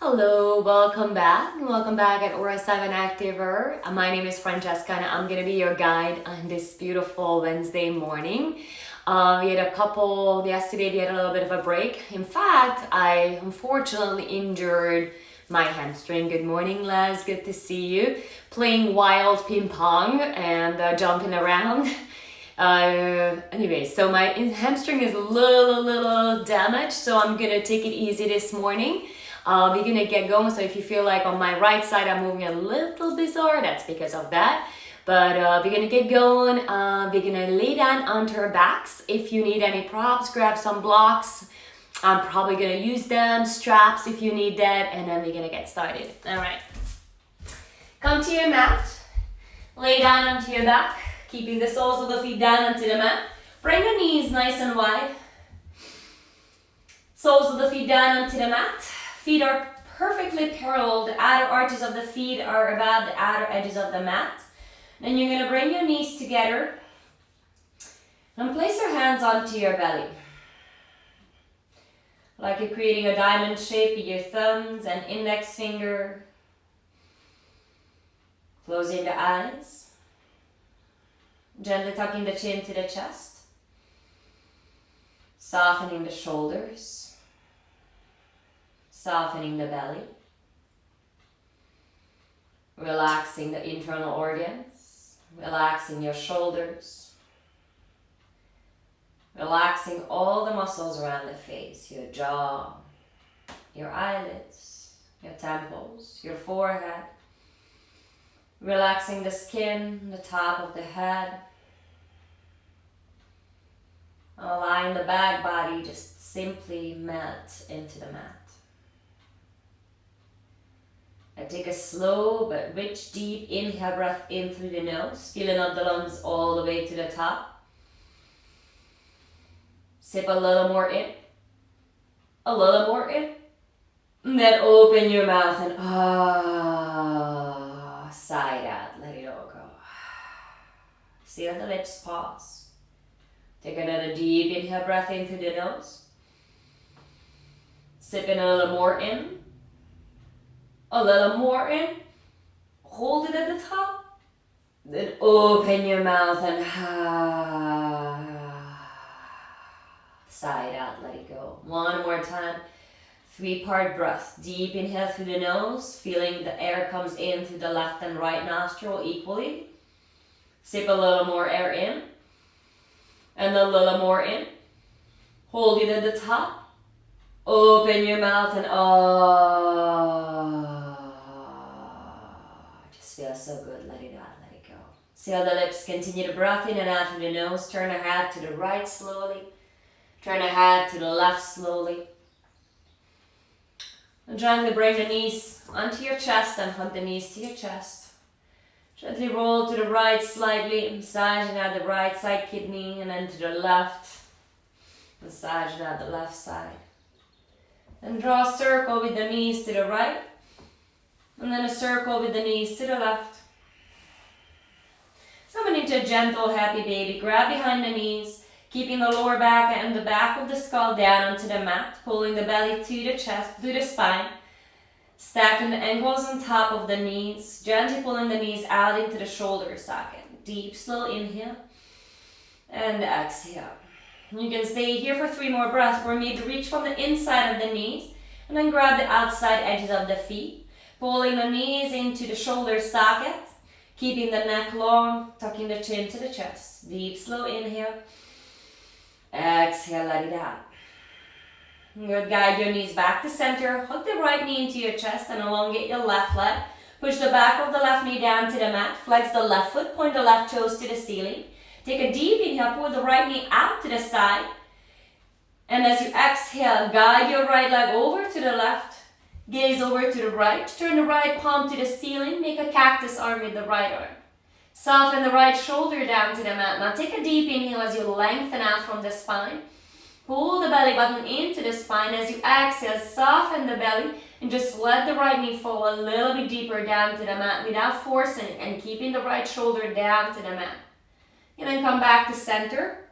Hello, welcome back. Welcome back at Aura 7 Activer. My name is Francesca and I'm going to be your guide on this beautiful Wednesday morning. Yesterday we had a little bit of a break. In fact, I unfortunately injured my hamstring. Good morning, Les. Good to see you. Playing wild ping pong and jumping around. So my hamstring is a little damaged, so I'm going to take it easy this morning. We're gonna get going, so if you feel like on my right side I'm moving a little bizarre, that's because of that. But we're gonna get going. We're gonna lay down onto our backs. If you need any props, grab some blocks. I'm probably gonna use them, straps if you need that, and then we're gonna get started. All right. Come to your mat. Lay down onto your back, keeping the soles of the feet down onto the mat. Bring the knees nice and wide. Soles of the feet down onto the mat. Feet are perfectly parallel. The outer arches of the feet are above the outer edges of the mat. Then you're going to bring your knees together and place your hands onto your belly. Like you're creating a diamond shape with your thumbs and index finger. Closing the eyes. Gently tucking the chin to the chest. Softening the shoulders. Softening the belly, relaxing the internal organs, relaxing your shoulders, relaxing all the muscles around the face, your jaw, your eyelids, your temples, your forehead, relaxing the skin, the top of the head, allowing the back body just simply melt into the mat. And take a slow but rich, deep inhale breath in through the nose, filling up the lungs all the way to the top. Sip a little more in, a little more in, and then open your mouth and sigh out, let it all go. Seal the lips, pause. Take another deep inhale breath in through the nose. Sip in a little more in. A little more in, hold it at the top, then open your mouth and sigh it out, let it go. One more time, 3-part breath. Deep inhale through the nose, feeling the air comes in through the left and right nostril equally. Sip a little more air in, and a little more in. Hold it at the top, open your mouth and feels so good, let it out, let it go. Seal the lips, continue to breath in and out through the nose. Turn the head to the right slowly. Turn the head to the left slowly. And gently bring the knees onto your chest and hug the knees to your chest. Gently roll to the right slightly, massaging out the right side kidney, and then to the left, massaging out the left side. And draw a circle with the knees to the right. And then a circle with the knees to the left. Coming into a gentle, happy baby. Grab behind the knees, keeping the lower back and the back of the skull down onto the mat, pulling the belly to the chest, through the spine. Stacking the ankles on top of the knees, gently pulling the knees out into the shoulder socket. Deep, slow inhale and exhale. You can stay here for 3 more breaths, or maybe reach from the inside of the knees and then grab the outside edges of the feet. Pulling the knees into the shoulder socket, keeping the neck long, tucking the chin to the chest. Deep, slow inhale. Exhale, let it out. Good, guide your knees back to center. Hug the right knee into your chest and elongate your left leg. Push the back of the left knee down to the mat. Flex the left foot, point the left toes to the ceiling. Take a deep inhale, pull the right knee out to the side. And as you exhale, guide your right leg over to the left. Gaze over to the right, turn the right palm to the ceiling, make a cactus arm with the right arm. Soften the right shoulder down to the mat. Now take a deep inhale as you lengthen out from the spine. Pull the belly button into the spine. As you exhale, soften the belly and just let the right knee fall a little bit deeper down to the mat without forcing it and keeping the right shoulder down to the mat. And then come back to center.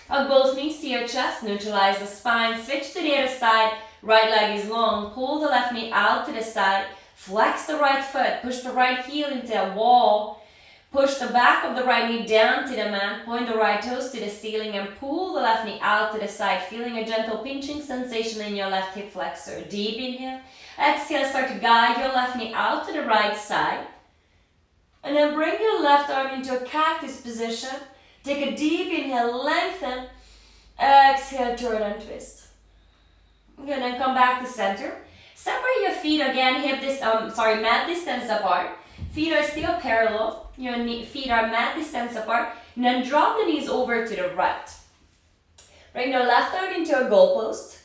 Hug both knees to your chest, neutralize the spine, switch to the other side. Right leg is long, pull the left knee out to the side, flex the right foot, push the right heel into a wall, push the back of the right knee down to the mat, point the right toes to the ceiling and pull the left knee out to the side, feeling a gentle pinching sensation in your left hip flexor. Deep inhale, exhale, start to guide your left knee out to the right side. And then bring your left arm into a cactus position. Take a deep inhale, lengthen, exhale, turn and twist. Okay, then come back to center. Separate your feet again, mat distance apart. Feet are still parallel. Your feet are mat distance apart. And then drop the knees over to the right. Bring your left arm into a goalpost.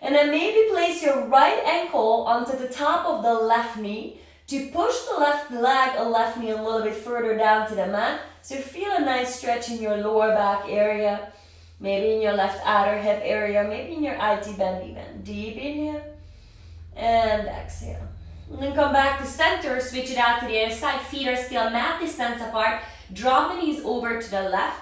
And then maybe place your right ankle onto the top of the left knee to push the left leg or left knee a little bit further down to the mat. So feel a nice stretch in your lower back area. Maybe in your left outer hip area, maybe in your IT bend even. Deep inhale and exhale. And then come back to center, switch it out to the other side. Feet are still mat distance apart. Drop the knees over to the left.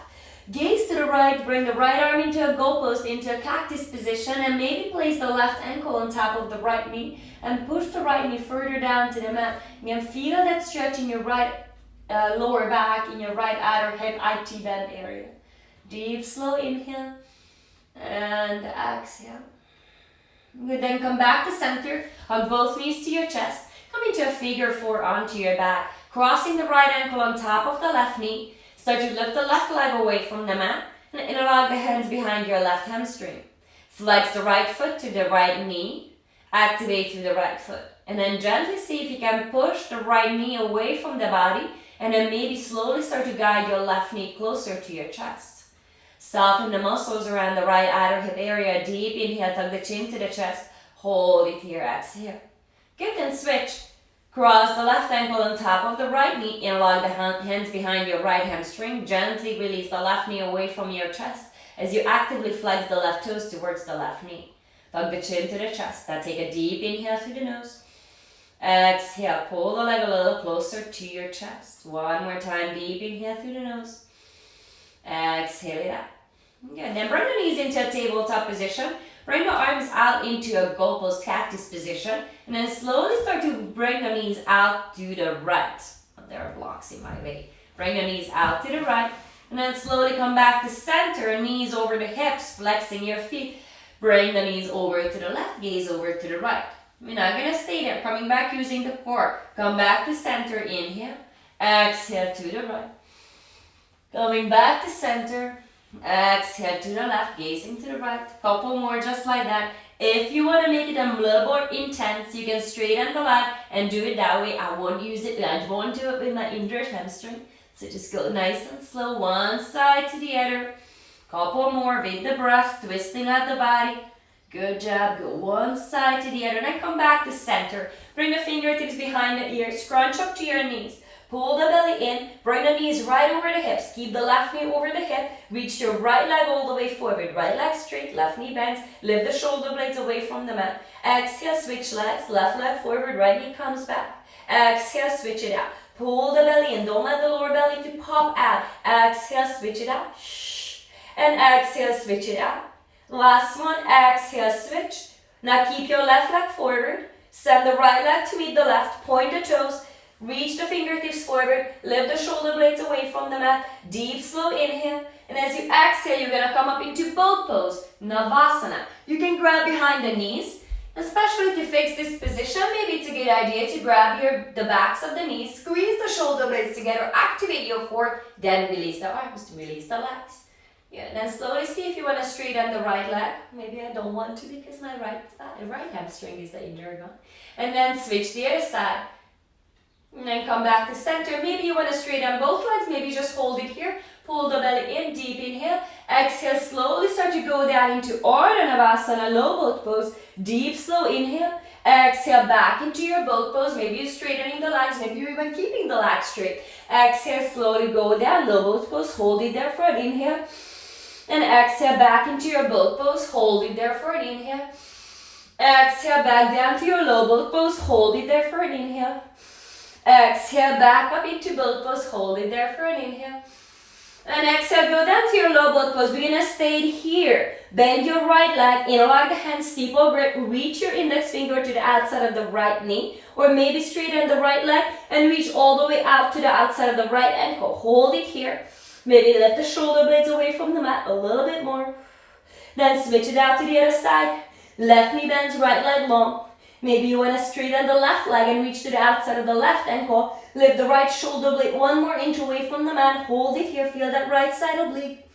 Gaze to the right, bring the right arm into a goalpost, into a cactus position, and maybe place the left ankle on top of the right knee and push the right knee further down to the mat. Again, feel that stretch in your right lower back, in your right outer hip, IT bend area. Deep, slow inhale and exhale. Good, then come back to center. Hug both knees to your chest. Come into a figure four onto your back. Crossing the right ankle on top of the left knee. Start to lift the left leg away from the mat and interlock the hands behind your left hamstring. Flex the right foot to the right knee. Activate through the right foot. And then gently see if you can push the right knee away from the body and then maybe slowly start to guide your left knee closer to your chest. Soften the muscles around the right outer hip area. Deep inhale, tug the chin to the chest. Hold it here, exhale. Good, then switch. Cross the left ankle on top of the right knee. Interlock the hands behind your right hamstring. Gently release the left knee away from your chest as you actively flex the left toes towards the left knee. Tug the chin to the chest. Now take a deep inhale through the nose. Exhale, pull the leg a little closer to your chest. One more time, deep inhale through the nose. Exhale it out. Good. Then bring the knees into a tabletop position. Bring the arms out into a goalpost cactus position. And then slowly start to bring the knees out to the right. Oh, there are blocks in my way. Bring the knees out to the right. And then slowly come back to center. Knees over the hips, flexing your feet. Bring the knees over to the left, gaze over to the right. We're not going to stay there. Coming back using the core. Come back to center. Inhale. Exhale to the right. Coming back to center, exhale to the left, gazing to the right. Couple more just like that. If you want to make it a little more intense, you can straighten the leg and do it that way. I won't do it with my injured hamstring. So just go nice and slow, one side to the other. Couple more with the breath, twisting out the body. Good job. Go one side to the other. Then come back to center. Bring the fingertips behind the ears. Scrunch up to your knees. Pull the belly in, bring the knees right over the hips. Keep the left knee over the hip. Reach your right leg all the way forward. Right leg straight, left knee bends. Lift the shoulder blades away from the mat. Exhale, switch legs. Left leg forward, right knee comes back. Exhale, switch it out. Pull the belly in. Don't let the lower belly to pop out. Exhale, switch it out. Shh. And exhale, switch it out. Last one, exhale, switch. Now keep your left leg forward. Send the right leg to meet the left. Point the toes. Reach the fingertips forward, lift the shoulder blades away from the mat, deep slow inhale, and as you exhale, you're going to come up into boat pose, Navasana. You can grab behind the knees, especially to fix this position. Maybe it's a good idea to grab the backs of the knees, squeeze the shoulder blades together, activate your core, then release the arms, release the legs. Yeah, then slowly see if you want to straighten the right leg. Maybe I don't want to because my right hamstring is the injured one. And then switch the other side. And then come back to center. Maybe you want to straighten both legs. Maybe just hold it here. Pull the belly in. Deep inhale. Exhale. Slowly start to go down into Ardha Navasana, low boat pose. Deep, slow inhale. Exhale back into your boat pose. Maybe you're straightening the legs. Maybe you're even keeping the legs straight. Exhale. Slowly go down. Low boat pose. Hold it there for an inhale. And exhale back into your boat pose. Hold it there for an inhale. Exhale back down to your low boat pose. Hold it there for an inhale. Exhale back up into boat pose. Hold it there for an inhale. And exhale, go down to your low boat pose. We're gonna stay here. Bend your right leg, interlock the hands, steeple grip, reach your index finger to the outside of the right knee, or maybe straighten the right leg and reach all the way out to the outside of the right ankle. Hold it here. Maybe lift the shoulder blades away from the mat a little bit more. Then switch it out to the other side. Left knee bends, right leg long. Maybe you want to straighten the left leg and reach to the outside of the left ankle. Lift the right shoulder blade 1 more inch away from the mat. Hold it here. Feel that right side oblique.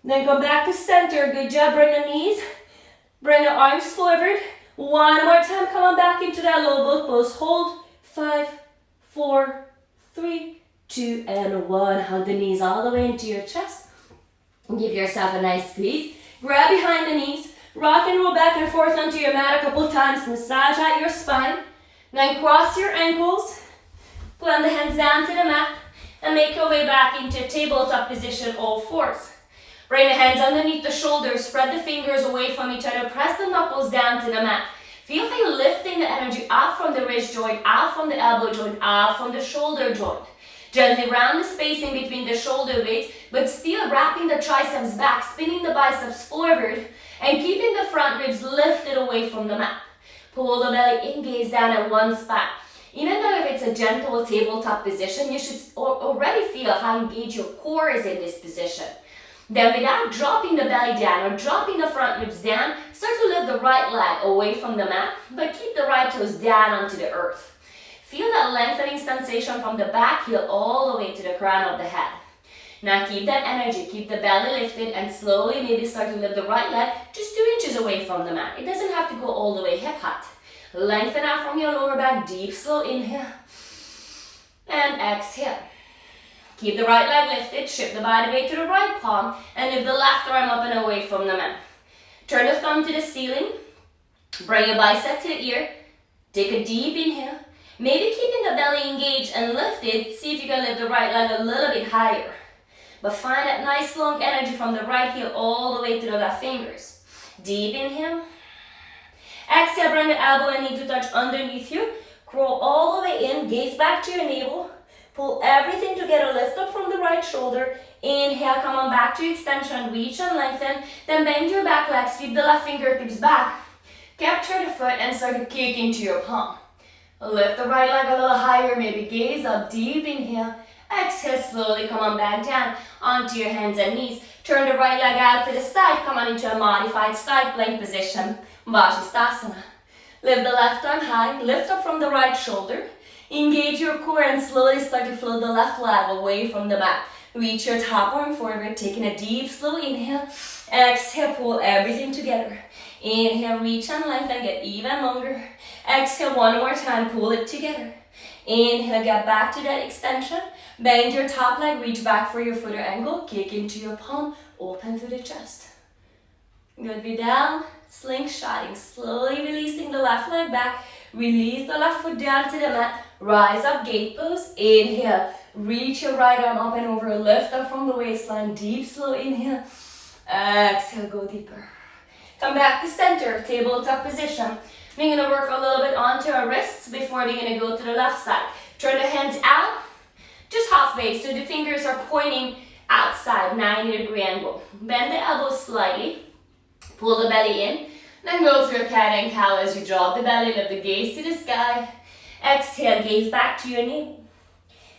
Then come back to center. Good job. Bring the knees. Bring the arms forward. 1 more time. Come on back into that low boat pose. Hold. 5, 4, 3, 2, and 1. Hug the knees all the way into your chest. Give yourself a nice squeeze. Grab behind the knees. Rock and roll back and forth onto your mat a couple times. Massage out your spine. Then cross your ankles. Plant the hands down to the mat. And make your way back into tabletop position, all fours. Bring the hands underneath the shoulders. Spread the fingers away from each other. Press the knuckles down to the mat. Feel how you're lifting the energy out from the wrist joint, out from the elbow joint, out from the shoulder joint. Gently round the spacing between the shoulder blades, but still wrapping the triceps back, spinning the biceps forward, and keeping the front ribs lifted away from the mat. Pull the belly in, gaze down at one spot. Even though if it's a gentle tabletop position, you should already feel how engaged your core is in this position. Then without dropping the belly down or dropping the front ribs down, start to lift the right leg away from the mat, but keep the right toes down onto the earth. Feel that lengthening sensation from the back heel all the way to the crown of the head. Now keep that energy, keep the belly lifted, and slowly maybe start to lift the right leg just 2 inches away from the mat. It doesn't have to go all the way hip height. Lengthen out from your lower back, deep, slow inhale, and exhale. Keep the right leg lifted, shift the body weight to the right palm, and lift the left arm up and away from the mat. Turn the thumb to the ceiling, bring your bicep to the ear, take a deep inhale. Maybe keeping the belly engaged and lifted, see if you can lift the right leg a little bit higher. But find that nice long energy from the right heel all the way to the left fingers. Deep inhale. Exhale, bring the elbow and knee to touch underneath you. Crawl all the way in, gaze back to your navel. Pull everything together, lift up from the right shoulder. Inhale, come on back to extension, reach and lengthen. Then bend your back leg, sweep the left fingertips back. Capture the foot and start to kick into your palm. Lift the right leg a little higher, maybe gaze up, deep inhale. Exhale, slowly come on back down onto your hands and knees. Turn the right leg out to the side, come on into a modified side plank position, Paschimottanasana. Lift the left arm high, lift up from the right shoulder. Engage your core and slowly start to float the left leg away from the mat. Reach your top arm forward, taking a deep, slow inhale. Exhale, pull everything together. Inhale, reach and lengthen, get even longer. Exhale, 1 more time, pull it together. Inhale, get back to that extension. Bend your top leg, reach back for your footer angle, kick into your palm, open through the chest. Good, be down, slingshotting, slowly releasing the left leg back. Release the left foot down to the mat. Rise up, gate pose. Inhale, reach your right arm up and over, lift up from the waistline. Deep, slow inhale. Exhale, go deeper. Come back to center, tabletop position. We're gonna work a little bit onto our wrists before we're gonna go to the left side. Turn the hands out, just halfway, so the fingers are pointing outside, 90-degree angle. Bend the elbows slightly, pull the belly in, then go through a cat and cow as you drop the belly, lift the gaze to the sky. Exhale, gaze back to your knee.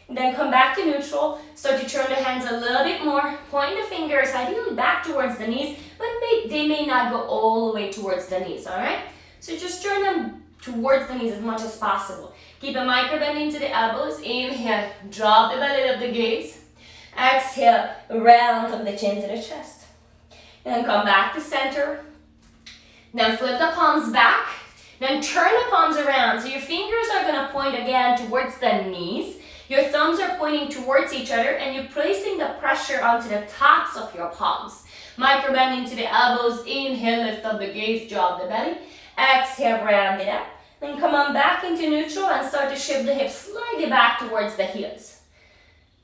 Then come back to neutral, start to turn the hands a little bit more, point the fingers ideally back towards the knees, but they may not go all the way towards the knees, all right? So just turn them towards the knees as much as possible. Keep a micro bend into the elbows. Inhale, drop the belly, lift the gaze. Exhale, round from the chin to the chest. Then come back to center. Then flip the palms back. Then turn the palms around. So your fingers are gonna point again towards the knees. Your thumbs are pointing towards each other and you're placing the pressure onto the tops of your palms. Micro bend into the elbows. Inhale, lift up the gaze, drop the belly. Exhale, round it up. Then come on back into neutral and start to shift the hips slightly back towards the heels.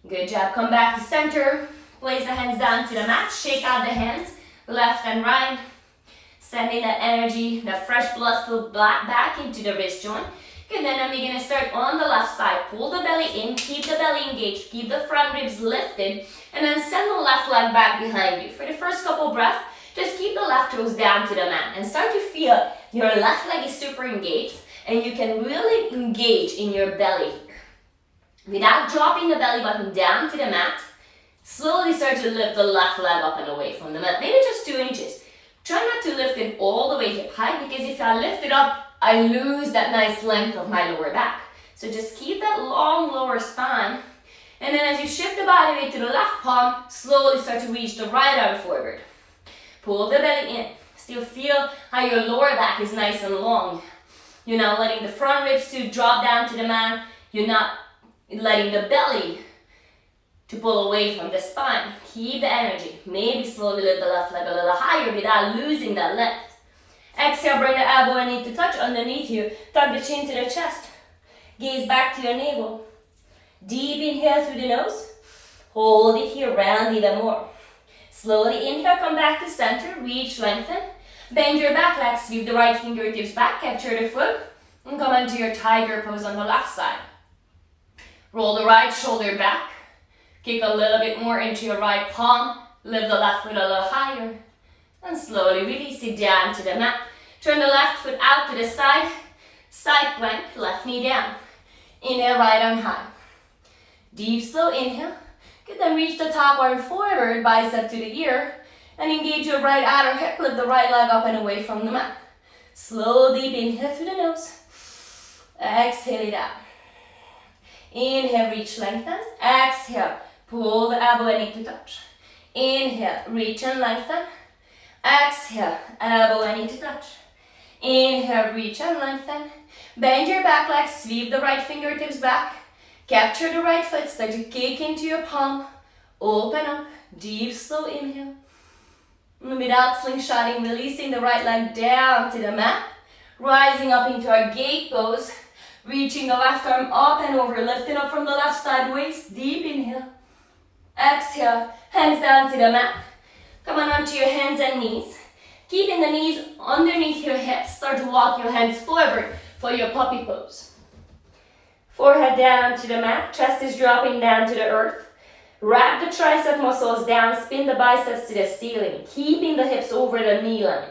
Good job. Come back to center. Place the hands down to the mat. Shake out the hands, left and right. Sending that energy, that fresh blood flow back into the wrist joint. Good, then we're going to start on the left side. Pull the belly in, keep the belly engaged, keep the front ribs lifted, and then send the left leg back behind you. For the first couple breaths, just keep the left toes down to the mat and start to feel your left leg is super engaged and you can really engage in your belly here. Without dropping the belly button down to the mat, slowly start to lift the left leg up and away from the mat, maybe just 2 inches. Try not to lift it all the way hip high because if I lift it up, I lose that nice length of my lower back. So just keep that long lower spine. And then as you shift the body weight to the left palm, slowly start to reach the right arm forward. Pull the belly in. Still feel how your lower back is nice and long. You're not letting the front ribs to drop down to the mat. You're not letting the belly to pull away from the spine. Keep the energy. Maybe slowly lift the left leg a little higher without losing that length. Exhale, bring the elbow and knee to touch underneath you. Tuck the chin to the chest. Gaze back to your navel. Deep inhale through the nose. Hold it here, round even more. Slowly inhale, come back to center, reach, lengthen. Bend your back leg, sweep the right fingertips back, capture the foot, and come into your tiger pose on the left side. Roll the right shoulder back. Kick a little bit more into your right palm. Lift the left foot a little higher. And slowly release it down to the mat. Turn the left foot out to the side. Side plank, left knee down. Inhale, right arm high. Deep, slow inhale. Good, then reach the top arm forward, bicep to the ear. And engage your right outer hip. Lift the right leg up and away from the mat. Slow, deep inhale through the nose. Exhale it out. Inhale, reach, lengthen. Exhale, pull the elbow and knee to touch. Inhale, reach and lengthen. Exhale, elbow and knee to touch. Inhale, reach and lengthen. Bend your back leg, sweep the right fingertips back. Capture the right foot, start to kick into your palm. Open up, deep, slow inhale. And without slingshotting, releasing the right leg down to the mat. Rising up into our gate pose. Reaching the left arm up and over, lifting up from the left side waist. Deep inhale. Exhale, hands down to the mat. Come on onto your hands and knees. Keeping the knees underneath your hips. Start to walk your hands forward for your puppy pose. Forehead down onto the mat. Chest is dropping down to the earth. Wrap the tricep muscles down. Spin the biceps to the ceiling. Keeping the hips over the knee line.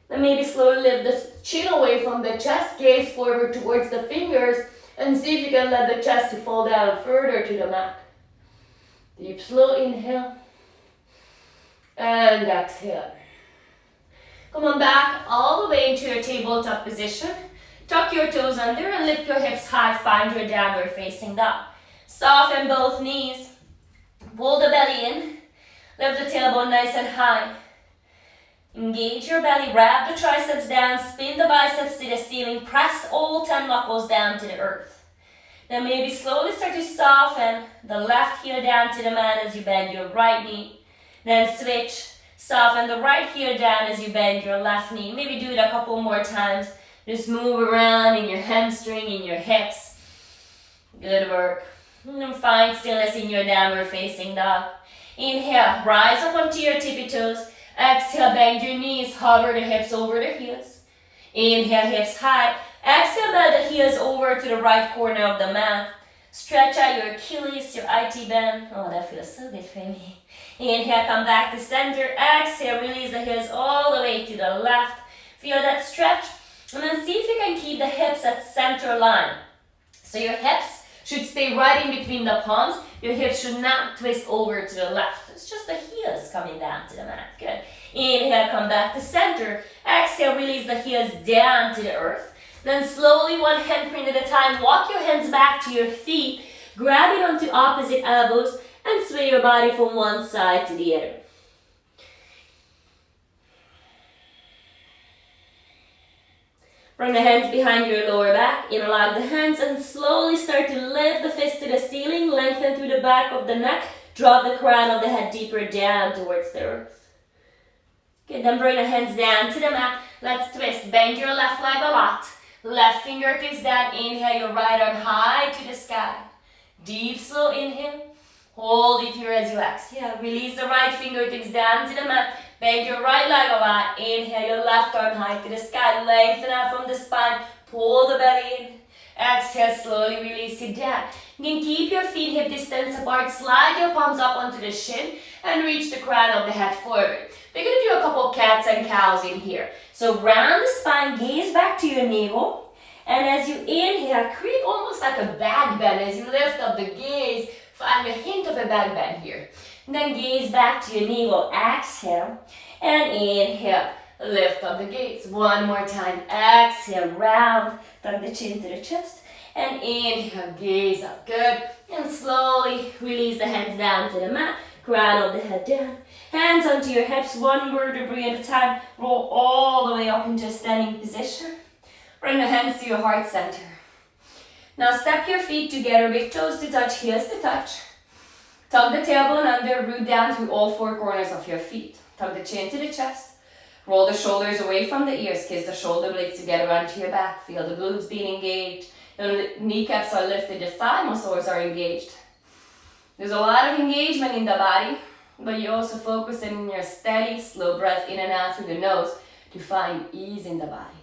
Then maybe slowly lift the chin away from the chest. Gaze forward towards the fingers. And see if you can let the chest to fall down further to the mat. Deep, slow inhale. And exhale. Come on back all the way into your tabletop position. Tuck your toes under and lift your hips high. Find your downward facing dog. Soften both knees. Pull the belly in. Lift the tailbone nice and high. Engage your belly. Wrap the triceps down. Spin the biceps to the ceiling. Press all 10 knuckles down to the earth. Then maybe slowly start to soften the left heel down to the mat as you bend your right knee. Then switch. Soften the right heel down as you bend your left knee. Maybe do it a couple more times. Just move around in your hamstring, in your hips. Good work. And find stillness in your downward facing dog. Inhale, rise up onto your tippy toes. Exhale, bend your knees, hover the hips over the heels. Inhale, hips high. Exhale, bend the heels over to the right corner of the mat. Stretch out your Achilles, your IT band. Oh, that feels so good for me. Inhale, come back to center. Exhale, release the heels all the way to the left. Feel that stretch. And then see if you can keep the hips at center line. So your hips should stay right in between the palms. Your hips should not twist over to the left. It's just the heels coming down to the mat. Good. Inhale, come back to center. Exhale, release the heels down to the earth. Then slowly, one handprint at a time, walk your hands back to your feet. Grab it onto opposite elbows and sway your body from one side to the other. Bring the hands behind your lower back, interlock the hands and slowly start to lift the fist to the ceiling, lengthen through the back of the neck, drop the crown of the head deeper down towards the earth. Good, then bring the hands down to the mat. Let's twist, bend your left leg a lot. Left fingertips down, inhale your right arm high to the sky. Deep, slow inhale. Hold it here as you exhale. Release the right fingertips down to the mat. Bend your right leg a lot. Inhale your left arm high to the sky. Lengthen out from the spine. Pull the belly in. Exhale, slowly release it down. You can keep your feet hip distance apart, slide your palms up onto the shin, and reach the crown of the head forward. We're going to do a couple cats and cows in here. So round the spine, gaze back to your navel, and as you inhale, create almost like a back bend. As you lift up the gaze, find a hint of a back bend here. And then gaze back to your navel, exhale, and inhale. Lift up the gaze. One more time. Exhale, round. Tuck the chin to the chest. And inhale, gaze up. Good. And slowly release the hands down to the mat. Crown of the head down. Hands onto your hips, one vertebrae at a time. Roll all the way up into a standing position. Bring the hands to your heart center. Now step your feet together, big toes to touch, heels to touch. Tuck the tailbone under, root down through all four corners of your feet. Tuck the chin to the chest. Roll the shoulders away from the ears. Kiss the shoulder blades together onto your back. Feel the glutes being engaged. Your kneecaps are lifted. The thigh muscles are engaged. There's a lot of engagement in the body, but you also focus in your steady, slow breath in and out through the nose to find ease in the body.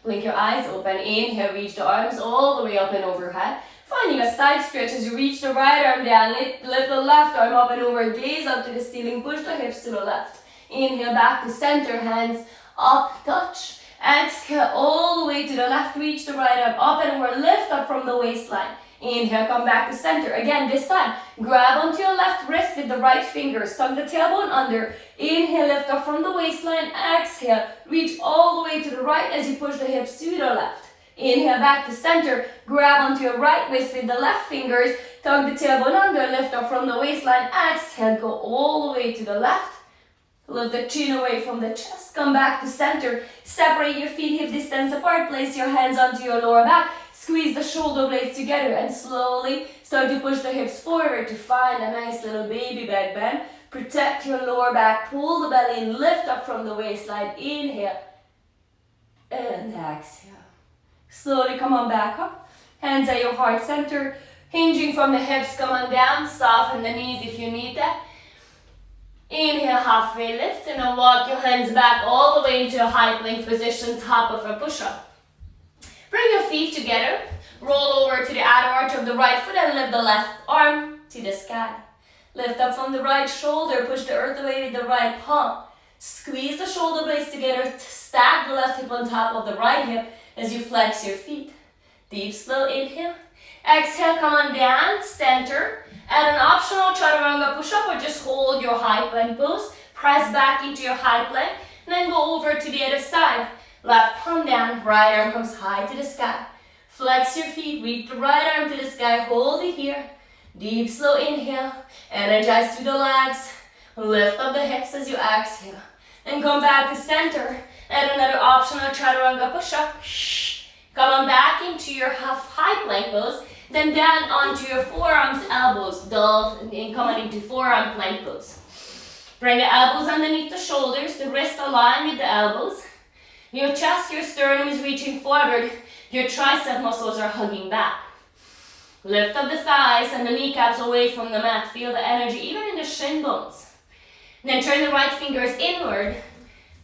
Blink your eyes open. Inhale, reach the arms all the way up and overhead. Finding a side stretch as you reach the right arm down. Lift the left arm up and over. Gaze up to the ceiling. Push the hips to the left. Inhale back to center, hands up, touch. Exhale all the way to the left, reach the right arm up and over, lift up from the waistline. Inhale, come back to center. Again, this time, grab onto your left wrist with the right fingers. Tuck the tailbone under. Inhale, lift up from the waistline. Exhale, reach all the way to the right as you push the hips to the left. Inhale, back to center. Grab onto your right wrist with the left fingers. Tuck the tailbone under, lift up from the waistline. Exhale, go all the way to the left. Lift the chin away from the chest. Come back to center. Separate your feet hip distance apart. Place your hands onto your lower back. Squeeze the shoulder blades together and slowly start to push the hips forward to find a nice little baby back bend. Protect your lower back. Pull the belly and lift up from the waistline. Inhale and exhale. Slowly come on back up. Hands at your heart center. Hinging from the hips, come on down. Soften the knees if you need that. Inhale, halfway lift, and then walk your hands back all the way into a high plank position, top of a push-up. Bring your feet together, roll over to the outer arch of the right foot and lift the left arm to the sky. Lift up from the right shoulder, push the earth away with the right palm. Squeeze the shoulder blades together, stack the left hip on top of the right hip as you flex your feet. Deep, slow inhale. Exhale, come on down, center. Add an optional chaturanga push-up or just hold your high plank pose. Press back into your high plank and then go over to the other side. Left palm down, right arm comes high to the sky. Flex your feet, reach the right arm to the sky, hold it here. Deep, slow inhale. Energize through the legs. Lift up the hips as you exhale. And come back to center. Add another optional chaturanga push-up. Come on back into your half high plank pose. Then down onto your forearms, elbows, and come on into forearm plank pose. Bring the elbows underneath the shoulders, the wrists align with the elbows. Your chest, your sternum is reaching forward. Your tricep muscles are hugging back. Lift up the thighs and the kneecaps away from the mat. Feel the energy even in the shin bones. Then turn the right fingers inward.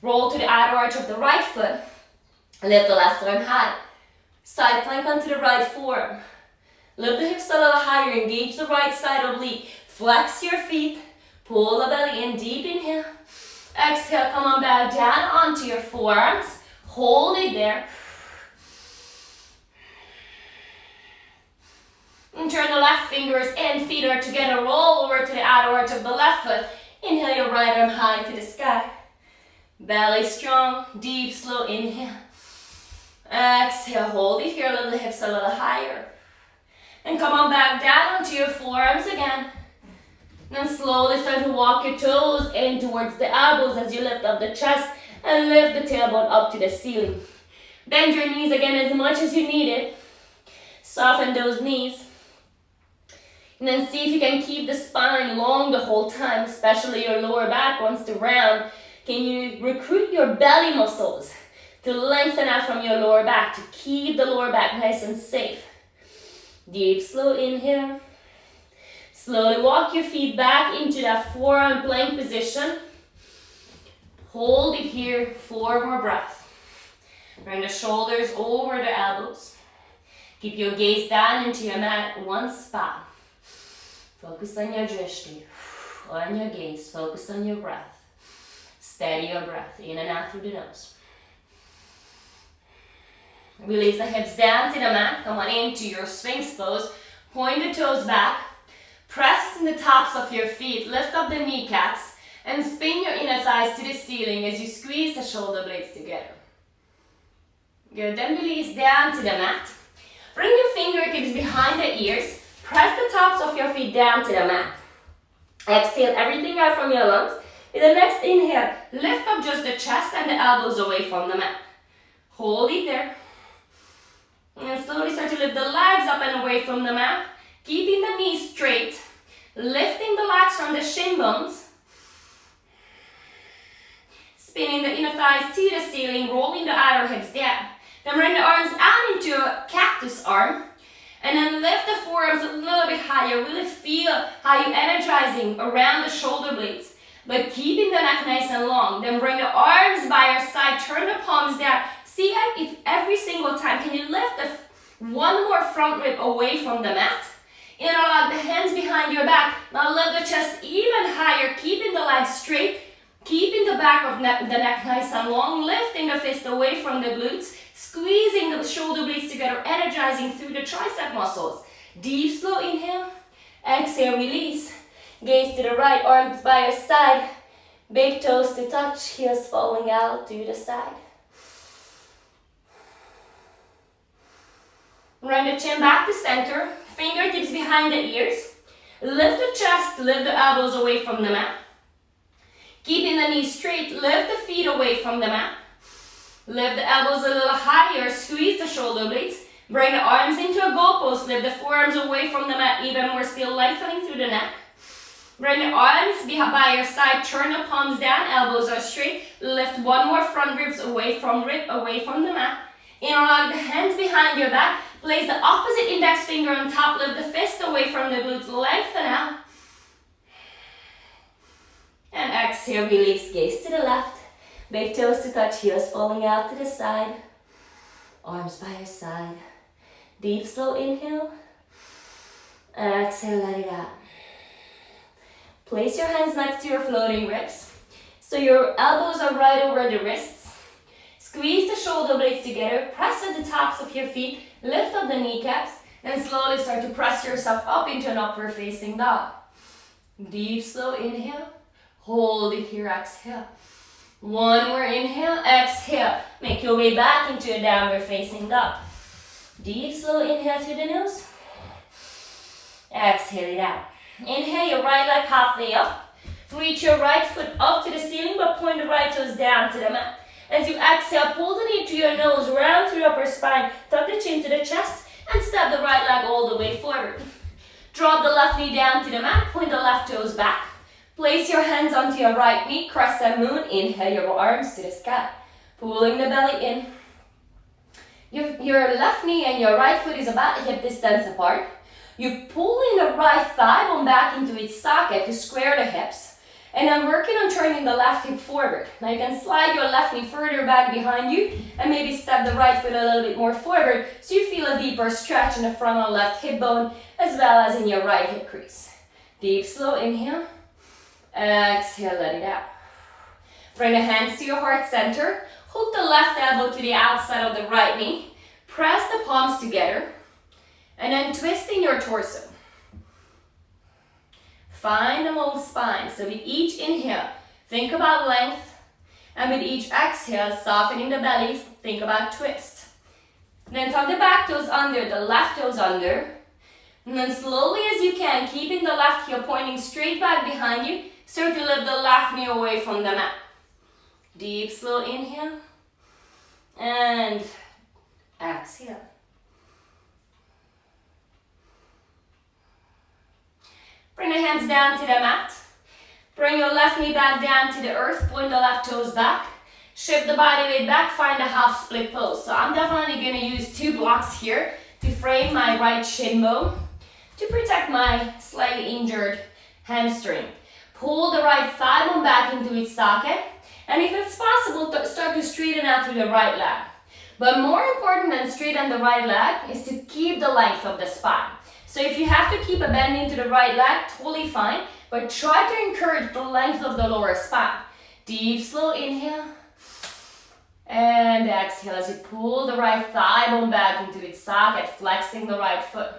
Roll to the outer arch of the right foot. Lift the left arm high. Side plank onto the right forearm. Lift the hips a little higher, engage the right side oblique. Flex your feet, pull the belly in, deep inhale. Exhale, come on back down onto your forearms. Hold it there. And turn the left fingers in, feet are together. Roll over to the outer arch of the left foot. Inhale your right arm high to the sky. Belly strong, deep, slow inhale. Exhale, hold it here, lift the hips a little higher. And come on back down onto your forearms again. Then slowly start to walk your toes in towards the elbows as you lift up the chest and lift the tailbone up to the ceiling. Bend your knees again as much as you need it. Soften those knees. And then see if you can keep the spine long the whole time, especially your lower back wants to round. Can you recruit your belly muscles to lengthen out from your lower back to keep the lower back nice and safe? Deep, slow inhale. Slowly walk your feet back into that forearm plank position. Hold it here, 4 more breaths. Bring the shoulders over the elbows. Keep your gaze down into your mat, one spot. Focus on your drishti, on your gaze, focus on your breath. Steady your breath, in and out through the nose. Release the hips down to the mat, come on into your Sphinx Pose. Point the toes back, press the tops of your feet, lift up the kneecaps, and spin your inner thighs to the ceiling as you squeeze the shoulder blades together. Good, then release down to the mat. Bring your fingertips behind the ears, press the tops of your feet down to the mat. Exhale everything out from your lungs. With the next inhale, lift up just the chest and the elbows away from the mat. Hold it there. And slowly start to lift the legs up and away from the mat, keeping the knees straight, lifting the legs from the shin bones, spinning the inner thighs to the ceiling, rolling the outer hips down. Then bring the arms out into a cactus arm, and then lift the forearms a little bit higher. Really feel how you're energizing around the shoulder blades, but keeping the neck nice and long. Then bring the arms by your side, turn the palms down. See if every single time, can you lift one more front rib away from the mat? Interlock the hands behind your back. Now lift the chest even higher, keeping the legs straight, keeping the back of the neck nice and long, lifting the fist away from the glutes, squeezing the shoulder blades together, energizing through the tricep muscles. Deep, slow inhale. Exhale, release. Gaze to the right, arms by your side. Big toes to touch, heels falling out to the side. Bring the chin back to center, fingertips behind the ears. Lift the chest, lift the elbows away from the mat. Keeping the knees straight, lift the feet away from the mat. Lift the elbows a little higher, squeeze the shoulder blades. Bring the arms into a goalpost, lift the forearms away from the mat, even more, still lengthening through the neck. Bring the arms by your side, turn the palms down, elbows are straight. Lift one more front ribs away from the mat. Interlock the hands behind your back. Place the opposite index finger on top, lift the fist away from the glutes, lengthen out. And exhale, release, gaze to the left. Big toes to touch, heels falling out to the side. Arms by your side. Deep, slow inhale. Exhale, let it out. Place your hands next to your floating ribs, so your elbows are right over the wrists. Squeeze the shoulder blades together, press at the tops of your feet, lift up the kneecaps, and slowly start to press yourself up into an upward facing dog. Deep, slow inhale. Hold it here, exhale. One more inhale, exhale. Make your way back into a downward facing dog. Deep, slow inhale through the nose. Exhale it out. Inhale your right leg halfway up. Reach your right foot up to the ceiling, but point the right toes down to the mat. As you exhale, pull the knee to your nose, round through your upper spine, tuck the chin to the chest, and step the right leg all the way forward. Drop the left knee down to the mat, point the left toes back. Place your hands onto your right knee, crescent moon. Inhale your arms to the sky, pulling the belly in. Your left knee and your right foot is about hip distance apart. You're pulling the right thigh bone back into its socket to square the hips. And I'm working on turning the left hip forward. Now you can slide your left knee further back behind you and maybe step the right foot a little bit more forward so you feel a deeper stretch in the frontal left hip bone as well as in your right hip crease. Deep, slow inhale. Exhale, let it out. Bring the hands to your heart center. Hook the left elbow to the outside of the right knee. Press the palms together. And then twisting your torso. Find a long spine. So with each inhale, think about length. And with each exhale, softening the belly, think about twist. Then tuck the back toes under, the left toes under. And then slowly as you can, keeping the left heel pointing straight back behind you, start to lift the left knee away from the mat. Deep, slow inhale. And exhale. Bring the hands down to the mat. Bring your left knee back down to the earth. Point the left toes back. Shift the body weight back. Find a half split pose. So I'm definitely going to use 2 blocks here to frame my right shin bone to protect my slightly injured hamstring. Pull the right thigh bone back into its socket. And if it's possible, start to straighten out through the right leg. But more important than straighten the right leg is to keep the length of the spine. So if you have to keep a bend into the right leg, totally fine, but try to encourage the length of the lower spine. Deep, slow inhale. And exhale as you pull the right thigh bone back into its socket, flexing the right foot.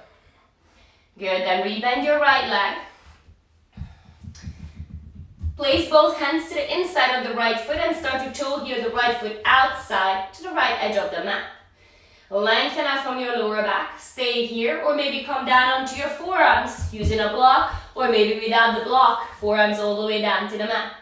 Good, then rebend your right leg. Place both hands to the inside of the right foot and start to toe heel the right foot outside to the right edge of the mat. Lengthen out from your lower back. Stay here or maybe come down onto your forearms using a block or maybe without the block. Forearms all the way down to the mat.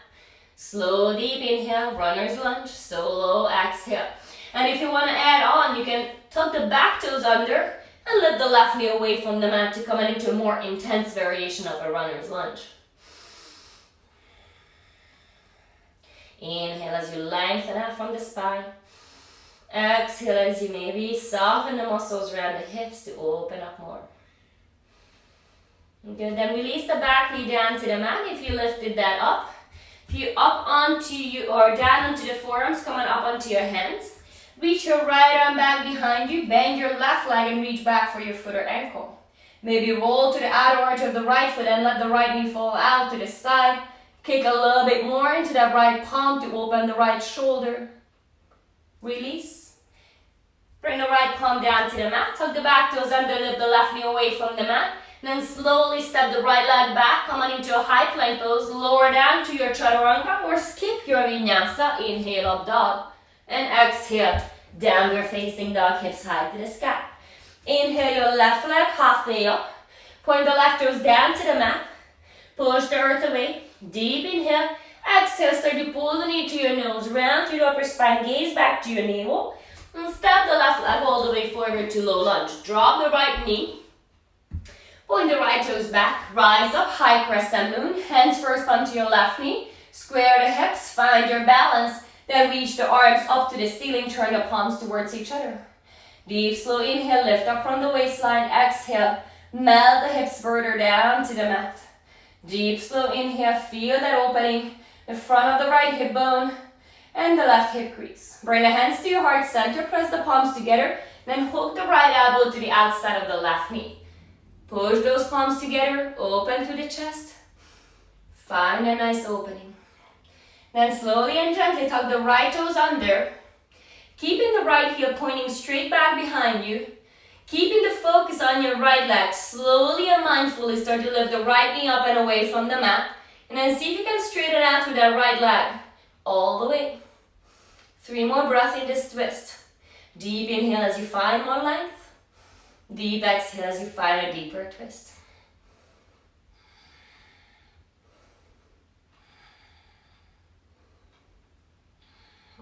Slow, deep inhale, runner's lunge, solo, exhale. And if you want to add on, you can tuck the back toes under and lift the left knee away from the mat to come into a more intense variation of a runner's lunge. Inhale as you lengthen out from the spine. Exhale as you maybe soften the muscles around the hips to open up more. Good, then release the back knee down to the mat if you lifted that up. If you up onto you or down onto the forearms, come on up onto your hands. Reach your right arm back behind you, bend your left leg and reach back for your foot or ankle. Maybe roll to the outer arch of the right foot and let the right knee fall out to the side. Kick a little bit more into that right palm to open the right shoulder. Release. Bring the right palm down to the mat. Tuck the back toes under, lift the left knee away from the mat. Then slowly step the right leg back, come on into a high plank pose, lower down to your chaturanga or skip your vinyasa. Inhale, up dog. And exhale, downward facing dog, hips high to the sky. Inhale your left leg halfway up. Point the left toes down to the mat. Push the earth away. Deep inhale. Exhale, start to pull the knee to your nose, round through the upper spine, gaze back to your navel. And step the left leg all the way forward to low lunge. Drop the right knee. Point the right toes back, rise up, high crescent moon. Hands first onto your left knee. Square the hips, find your balance. Then reach the arms up to the ceiling, turn the palms towards each other. Deep, slow inhale, lift up from the waistline. Exhale, melt the hips further down to the mat. Deep, slow inhale, feel that opening. The front of the right hip bone and the left hip crease. Bring the hands to your heart center, press the palms together, then hook the right elbow to the outside of the left knee. Push those palms together, open through the chest. Find a nice opening. Then slowly and gently tuck the right toes under, keeping the right heel pointing straight back behind you, keeping the focus on your right leg. Slowly and mindfully start to lift the right knee up and away from the mat, and then see if you can straighten out through that right leg, all the way. 3 more breaths in this twist. Deep inhale as you find more length. Deep exhale as you find a deeper twist.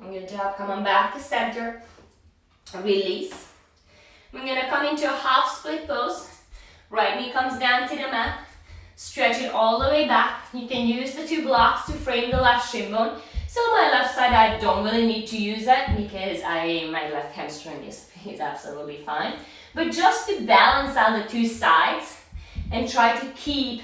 Good job, come on back to center. Release. We're gonna come into a half split pose. Right knee comes down to the mat. Stretch it all the way back. You can use the 2 blocks to frame the left shin bone. So my left side, I don't really need to use that because my left hamstring is absolutely fine. But just to balance out the 2 sides and try to keep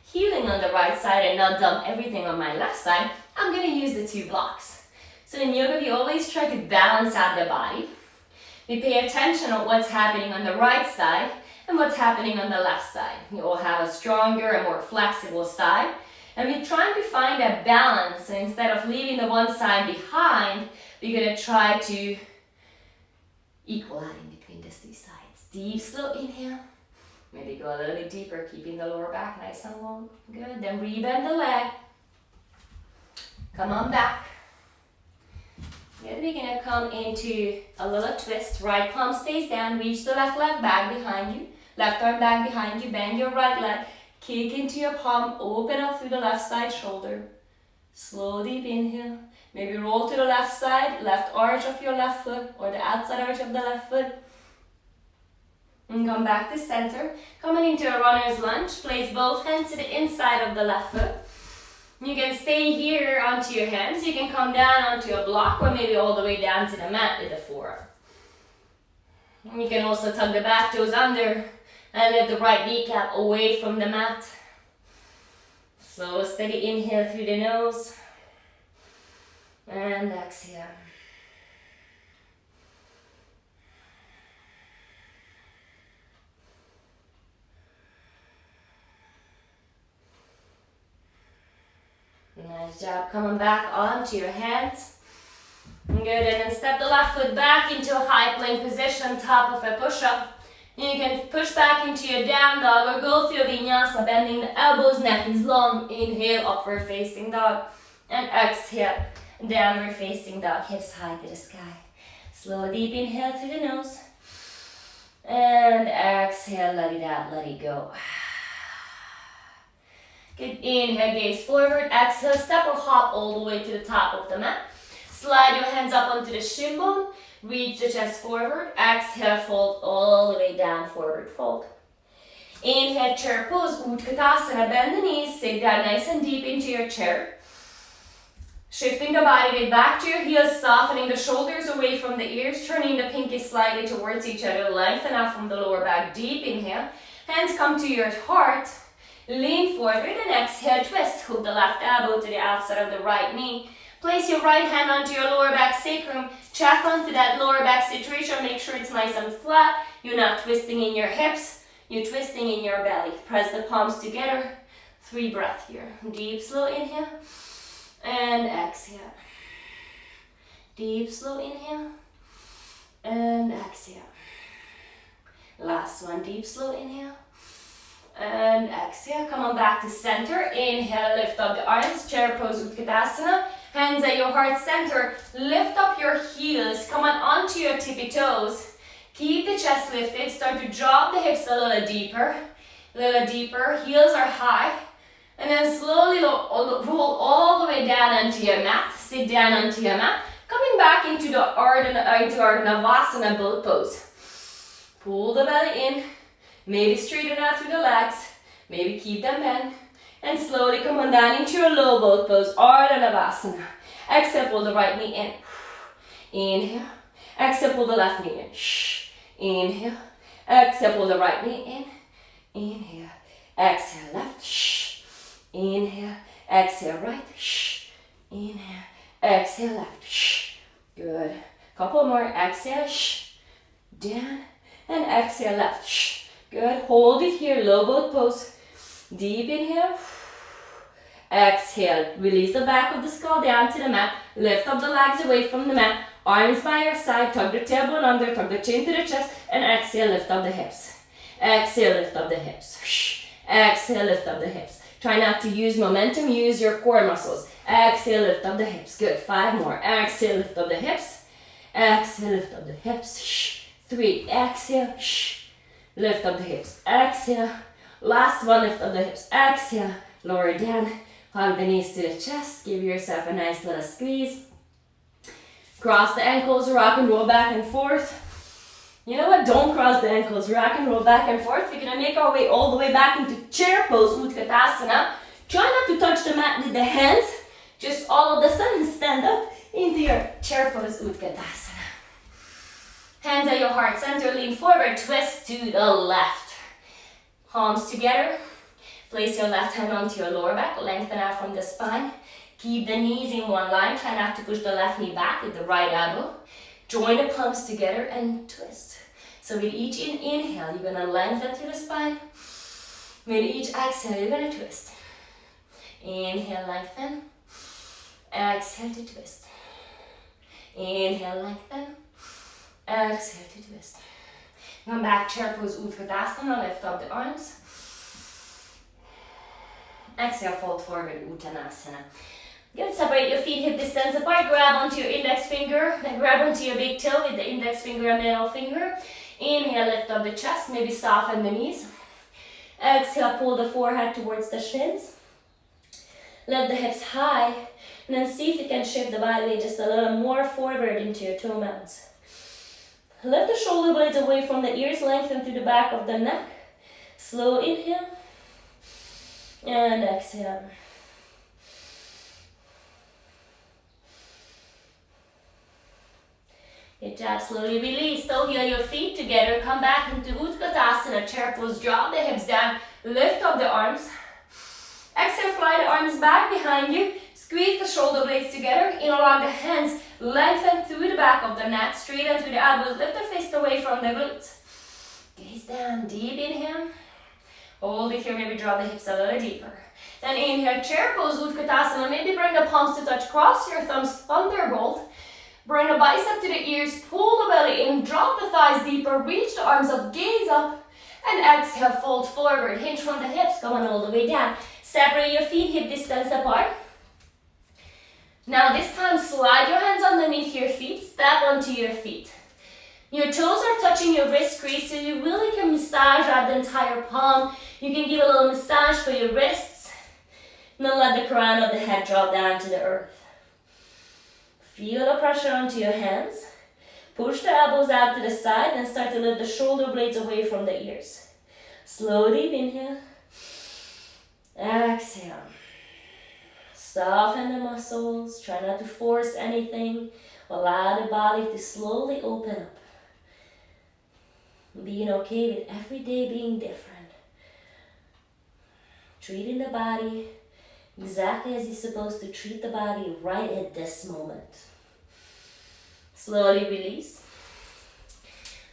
healing on the right side and not dump everything on my left side, I'm gonna use the 2 blocks. So in yoga, we always try to balance out the body. We pay attention on what's happening on the right side and what's happening on the left side. We all have a stronger and more flexible side. And we're trying to find a balance. So instead of leaving the one side behind, we're gonna try to equal out in between these 2 sides. Deep, slow inhale. Maybe go a little bit deeper, keeping the lower back nice and long. Good, then rebend the leg. Come on back. Good, we're gonna come into a little twist. Right palm stays down, reach the left leg back behind you. Left arm back behind you, bend your right leg. Kick into your palm, open up through the left side shoulder. Slow, deep inhale. Maybe roll to the left side, left arch of your left foot or the outside arch of the left foot. And come back to center. Coming into a runner's lunge. Place both hands to the inside of the left foot. You can stay here onto your hands. You can come down onto a block or maybe all the way down to the mat with the forearm. And you can also tuck the back toes under and lift the right kneecap away from the mat. Slow, steady inhale through the nose. And exhale. Nice job. Coming back onto your hands. Good, and then step the left foot back into a high plank position, top of a push-up. You can push back into your down dog or go through vinyasa, bending the elbows, neck is long. Inhale, upward facing dog. And exhale, downward facing dog, hips high to the sky. Slow, deep inhale through the nose. And exhale, let it out, let it go. Good, inhale, gaze forward. Exhale, step or hop all the way to the top of the mat. Slide your hands up onto the shin bone. Reach the chest forward. Exhale, fold all the way down, forward fold. Inhale, chair pose, Utkatasana. Bend the knees, sit down nice and deep into your chair. Shifting the body weight back to your heels, softening the shoulders away from the ears, turning the pinky slightly towards each other. Lengthen out from the lower back, deep inhale. Hands come to your heart. Lean forward and exhale, twist. Hook the left elbow to the outside of the right knee. Place your right hand onto your lower back sacrum. Check onto that lower back situation. Make sure it's nice and flat. You're not twisting in your hips. You're twisting in your belly. Press the palms together. 3 breaths here. Deep, slow inhale. And exhale. Deep, slow inhale. And exhale. Last one. Deep, slow inhale. And exhale. Come on back to center. Inhale, lift up the arms. Chair pose, Utkatasana. Hands at your heart center. Lift up your heels. Come on onto your tippy toes. Keep the chest lifted. Start to drop the hips a little deeper. A little deeper. Heels are high. And then slowly roll all the way down onto your mat. Sit down onto your mat. Coming back into our Navasana boat pose. Pull the belly in. Maybe straighten out through the legs. Maybe keep them bent. And slowly come on down into your low boat pose, Ardha Navasana. Exhale, pull the right knee in. Inhale. Exhale, pull the left knee in. Inhale. Exhale, pull the right knee in. Inhale. Exhale, left. Inhale. Exhale, right. Inhale. Exhale, left. Good. Couple more. Exhale. Down. And exhale, left. Good. Hold it here, low boat pose. Deep inhale. Exhale. Release the back of the skull down to the mat. Lift up the legs away from the mat. Arms by your side. Tug the tailbone under. Tug the chin to the chest. And exhale, lift up the hips. Exhale, lift up the hips. Exhale, lift up the hips. Try not to use momentum. Use your core muscles. Exhale, lift up the hips. Good. 5 more. Exhale, lift up the hips. Exhale, lift up the hips. 3. Exhale. Lift up the hips. Exhale. Last one, lift up the hips. Exhale. Lower down. Hug the knees to the chest. Give yourself a nice little squeeze. Cross the ankles. Rock and roll back and forth. You know what? Don't cross the ankles. Rock and roll back and forth. We're going to make our way all the way back into chair pose, Utkatasana. Try not to touch the mat with the hands. Just all of a sudden stand up into your chair pose, Utkatasana. Hands at your heart center. Lean forward. Twist to the left. Palms together. Place your left hand onto your lower back. Lengthen out from the spine. Keep the knees in one line. Try not to push the left knee back with the right elbow. Join the palms together and twist. So with each inhale, you're going to lengthen through the spine. With each exhale, you're going to twist. Inhale, lengthen. Exhale to twist. Inhale, lengthen. Exhale to twist. Come back, chair pose, Utkatasana. Lift up the arms. Exhale, fold forward, Uttanasana. Good, separate your feet hip distance apart. Grab onto your index finger. Then grab onto your big toe with the index finger and middle finger. Inhale, lift up the chest. Maybe soften the knees. Exhale, pull the forehead towards the shins. Lift the hips high. And then see if you can shift the body weight just a little more forward into your toe mounts. Lift the shoulder blades away from the ears, lengthen through the back of the neck. Slow inhale. And exhale. Good job. Slowly release. So heel your feet together. Come back into Utkatasana. Chair pose. Drop the hips down. Lift up the arms. Exhale. Fly the arms back behind you. Squeeze the shoulder blades together. Interlock the hands. Lengthen through the back of the neck. Straighten through the elbows. Lift the fist away from the glutes. Gaze down. Deep inhale. Hold it here, maybe draw the hips a little deeper. Then inhale, chair pose, Utkatasana. Maybe bring the palms to touch, cross your thumbs, thunderbolt. Bring the bicep to the ears, pull the belly in, drop the thighs deeper, reach the arms up, gaze up, and exhale, fold forward, hinge from the hips, come on all the way down. Separate your feet, hip distance apart. Now this time, slide your hands underneath your feet, step onto your feet. Your toes are touching your wrist crease, so you really can massage out the entire palm. You can give a little massage for your wrists. And then let the crown of the head drop down to the earth. Feel the pressure onto your hands. Push the elbows out to the side and start to lift the shoulder blades away from the ears. Slow, deep inhale. Exhale. Soften the muscles. Try not to force anything. Allow the body to slowly open up. Being okay with every day being different. Treating the body exactly as you're supposed to treat the body right at this moment. Slowly release.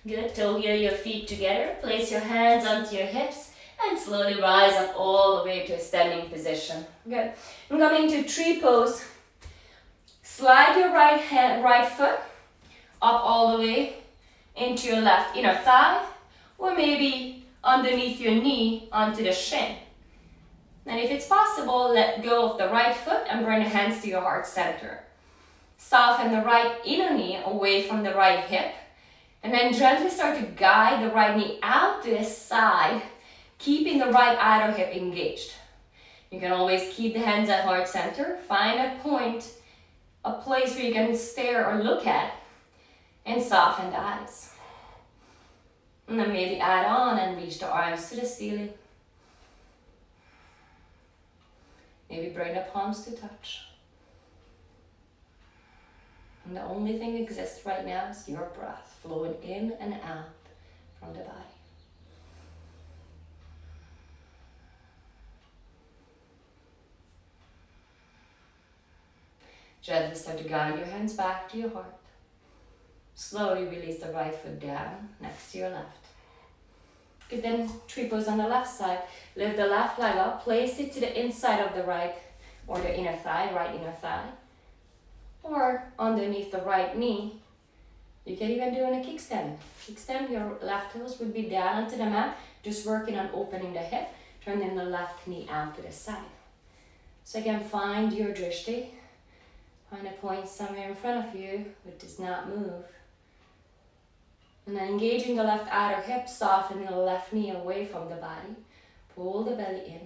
Good. Toe heel your feet together. Place your hands onto your hips and slowly rise up all the way to a standing position. Good. I'm coming to tree pose. Slide your right foot up all the way into your left inner thigh, or maybe underneath your knee onto the shin. And if it's possible, let go of the right foot and bring the hands to your heart center. Soften the right inner knee away from the right hip, and then gently start to guide the right knee out to the side, keeping the right outer hip engaged. You can always keep the hands at heart center. Find a point, a place where you can stare or look at, and soften the eyes. And then maybe add on and reach the arms to the ceiling. Maybe bring the palms to touch. And the only thing that exists right now is your breath flowing in and out from the body. Gently start to guide your hands back to your heart. Slowly release the right foot down next to your left. Good, then tree pose on the left side. Lift the left leg up, place it to the inside of the right or the inner thigh, right inner thigh. Or underneath the right knee. You can even do in a kickstand. Kickstand, your left toes would be down onto the mat, just working on opening the hip, turning the left knee out to the side. So again, find your drishti. Find a point somewhere in front of you which does not move. And then engaging the left outer hip, softening the left knee away from the body. Pull the belly in.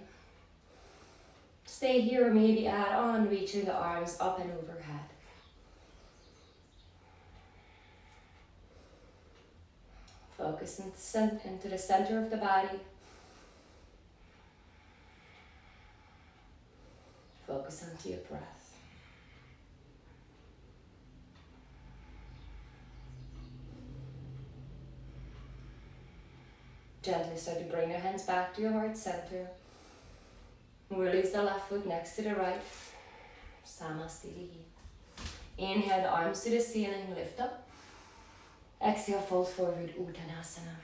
Stay here, or maybe add on, reaching the arms up and overhead. Focus into the center of the body. Focus onto your breath. Gently start to bring your hands back to your heart center. Release the left foot next to the right. Samastiti. Inhale the arms to the ceiling, lift up. Exhale, fold forward, Uttanasana.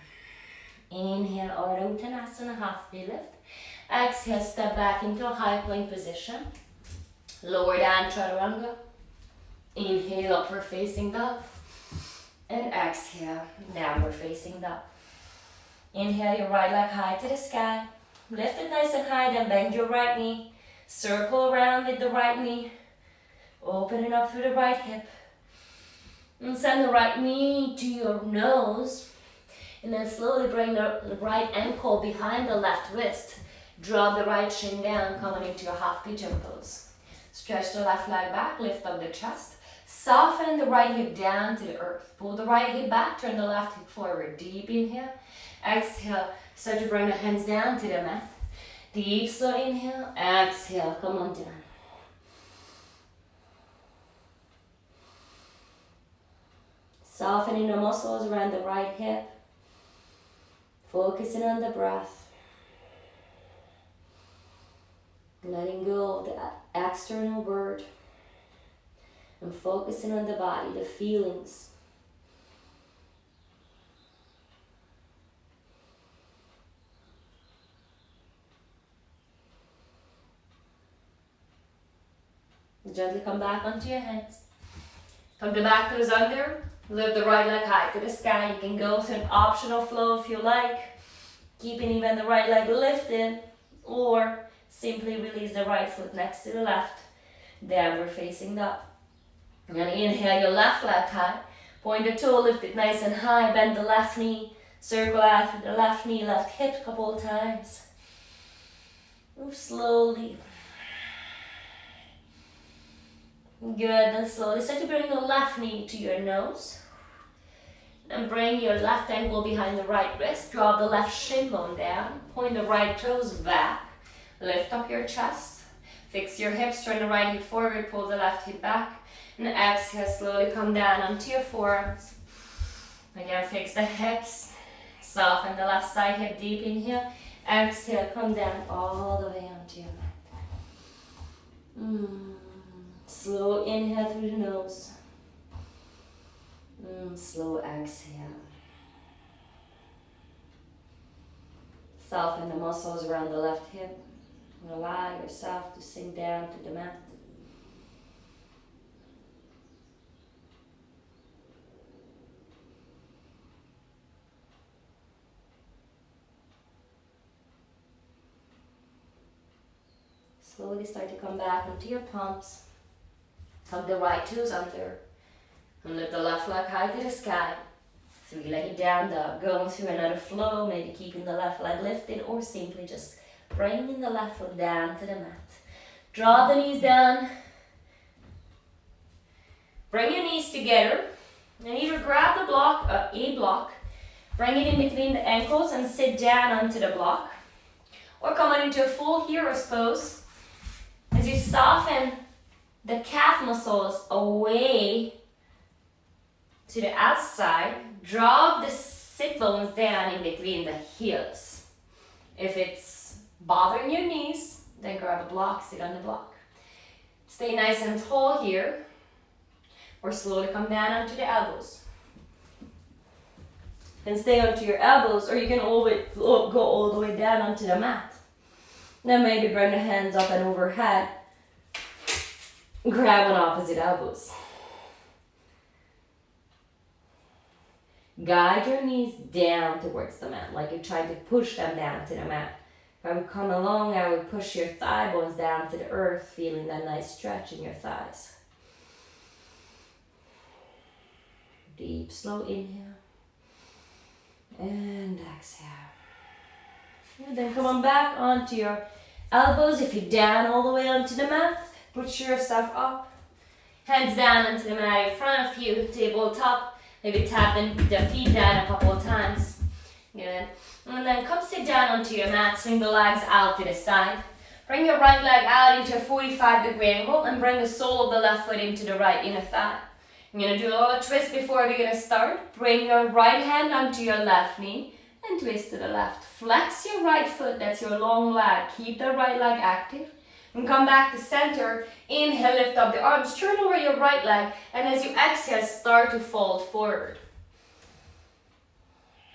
Inhale, Ardha Uttanasana, halfway lift. Exhale, step back into a high plank position. Lower down, Chaturanga. Inhale, upward facing dog. And exhale, downward facing dog. Inhale your right leg high to the sky. Lift it nice and high, then bend your right knee. Circle around with the right knee. Open it up through the right hip. And send the right knee to your nose. And then slowly bring the right ankle behind the left wrist. Drop the right shin down, coming into your half pigeon pose. Stretch the left leg back, lift up the chest. Soften the right hip down to the earth. Pull the right hip back, turn the left hip forward. Deep inhale. Exhale, start to bring the hands down to the mat. Deep, slow inhale. Exhale, come on down. Softening the muscles around the right hip. Focusing on the breath. Letting go of the external world. And focusing on the body, the feelings. Gently come back onto your hands. Come the back toes under. Lift the right leg high to the sky. You can go to an optional flow if you like. Keeping even the right leg lifted. Or simply release the right foot next to the left. Downward facing dog. And inhale your left leg high. Point the toe, lift it nice and high. Bend the left knee. Circle out with the left knee, left hip a couple of times. Move slowly. Good, then slowly start to bring the left knee to your nose. And bring your left ankle behind the right wrist. Drop the left shin bone down. Point the right toes back. Lift up your chest. Fix your hips, turn the right hip forward, pull the left hip back. And exhale, slowly come down onto your forearms. Again, fix the hips. Soften the left side hip, deep inhale. Exhale, come down all the way onto your mat. Slow inhale through the nose. Slow exhale. Soften the muscles around the left hip. And allow yourself to sink down to the mat. Slowly start to come back into your palms. Tuck the right toes under. And lift the left leg high to the sky. Three-legged down dog. Going through another flow, maybe keeping the left leg lifted or simply just bringing the left foot down to the mat. Draw the knees down. Bring your knees together. And either grab the block, a block, bring it in between the ankles and sit down onto the block. Or come on into a full hero's pose. As you soften the calf muscles away to the outside, drop the sit bones down in between the heels. If it's bothering your knees, then grab a block, sit on the block. Stay nice and tall here, or slowly come down onto the elbows. And stay onto your elbows, or you can always go all the way down onto the mat. Then maybe bring the hands up and overhead. Grab on opposite elbows. Guide your knees down towards the mat, like you're trying to push them down to the mat. If I would come along, I would push your thigh bones down to the earth, feeling that nice stretch in your thighs. Deep, slow inhale. And exhale. And then come on back onto your elbows. If you're down all the way onto the mat, push yourself up. Hands down onto the mat in front of you, tabletop. Maybe tapping the feet down a couple of times. Good. And then come sit down onto your mat. Swing the legs out to the side. Bring your right leg out into a 45-degree angle and bring the sole of the left foot into the right inner thigh. I'm going to do a little twist before we're going to start. Bring your right hand onto your left knee and twist to the left. Flex your right foot, that's your long leg. Keep the right leg active. And come back to center. Inhale, lift up the arms. Turn over your right leg. And as you exhale, start to fold forward.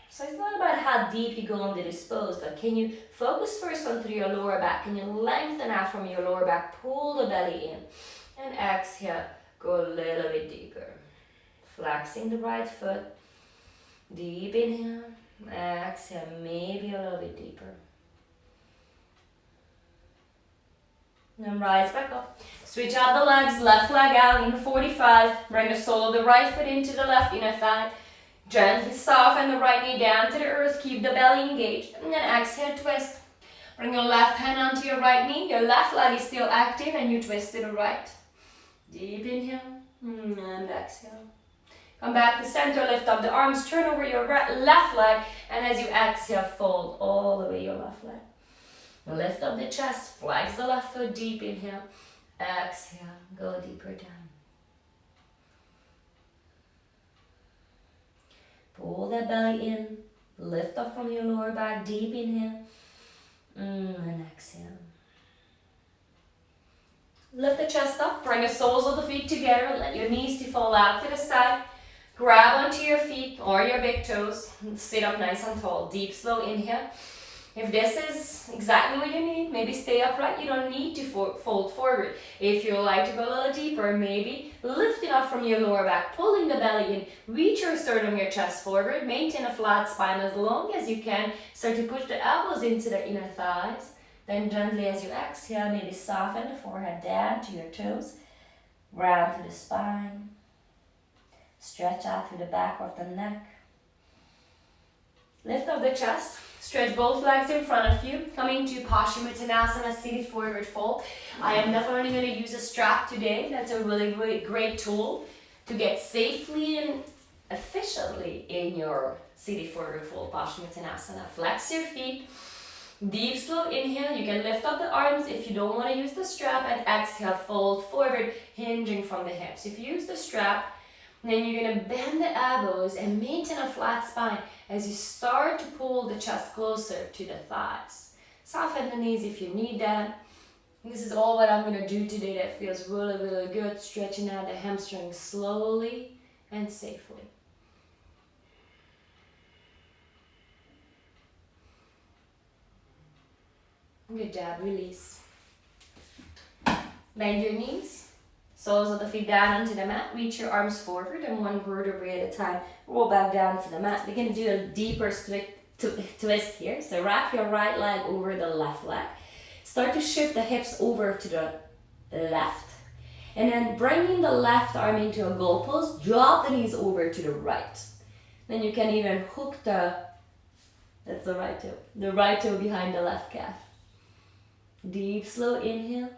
So it's not about how deep you go into this pose, but can you focus first onto your lower back? Can you lengthen out from your lower back? Pull the belly in. And exhale, go a little bit deeper. Flexing the right foot. Deep inhale. Exhale, maybe a little bit deeper. Then rise back up. Switch out the legs, left leg out in 45. Bring the sole of the right foot into the left inner thigh. Gently soften the right knee down to the earth. Keep the belly engaged. And then exhale, twist. Bring your left hand onto your right knee. Your left leg is still active and you twist to the right. Deep inhale and exhale. Come back to center, lift up the arms, turn over your left leg, and as you exhale, fold all the way your left leg. Lift up the chest, flex the left foot, deep inhale, exhale, go deeper down. Pull that belly in, lift up from your lower back, deep inhale, and exhale. Lift the chest up, bring the soles of the feet together, let your knees to fall out to the side. Grab onto your feet or your big toes, and sit up nice and tall. Deep, slow inhale. If this is exactly what you need, maybe stay upright. You don't need to fold forward. If you like to go a little deeper, maybe lifting up from your lower back, pulling the belly in, reach your sternum, your chest forward, maintain a flat spine as long as you can. Start to push the elbows into the inner thighs. Then gently as you exhale, maybe soften the forehead down to your toes, round through the spine, stretch out through the back of the neck. Lift up the chest. Stretch both legs in front of you. Coming to Paschimottanasana, seated forward fold. I am definitely going to use a strap today. That's a really, really great tool to get safely and efficiently in your seated forward fold, Paschimottanasana. Flex your feet. Deep, slow inhale. You can lift up the arms if you don't want to use the strap. And exhale, fold forward, hinging from the hips. If you use the strap, then you're going to bend the elbows and maintain a flat spine as you start to pull the chest closer to the thighs. Soften the knees if you need that. This is all what I'm going to do today that feels really, really good. Stretching out the hamstrings slowly and safely. Good job, release. Bend your knees. Soles of the feet down onto the mat. Reach your arms forward and one vertebrae at a time. Roll back down to the mat. We're going to do a deeper twist here. So wrap your right leg over the left leg. Start to shift the hips over to the left. And then bringing the left arm into a goal pose. Drop the knees over to the right. Then you can even hook that's the right toe. The right toe behind the left calf. Deep, slow inhale.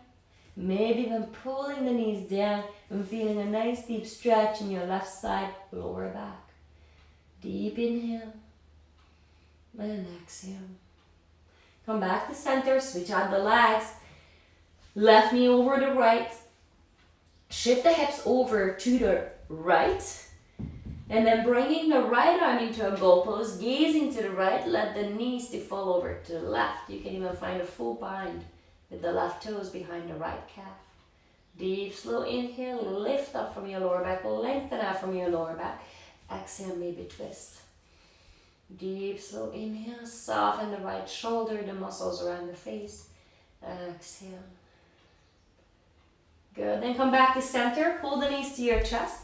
Maybe when pulling the knees down and feeling a nice deep stretch in your left side, lower back. Deep inhale and exhale. Come back to center, switch out the legs. Left knee over the right. Shift the hips over to the right. And then bringing the right arm into a goal pose, gazing to the right, let the knees to fall over to the left. You can even find a full bind with the left toes behind the right calf. Deep, slow inhale, lift up from your lower back, lengthen out from your lower back. Exhale, maybe twist. Deep, slow inhale, soften the right shoulder, the muscles around the face. Exhale. Good, then come back to center, pull the knees to your chest.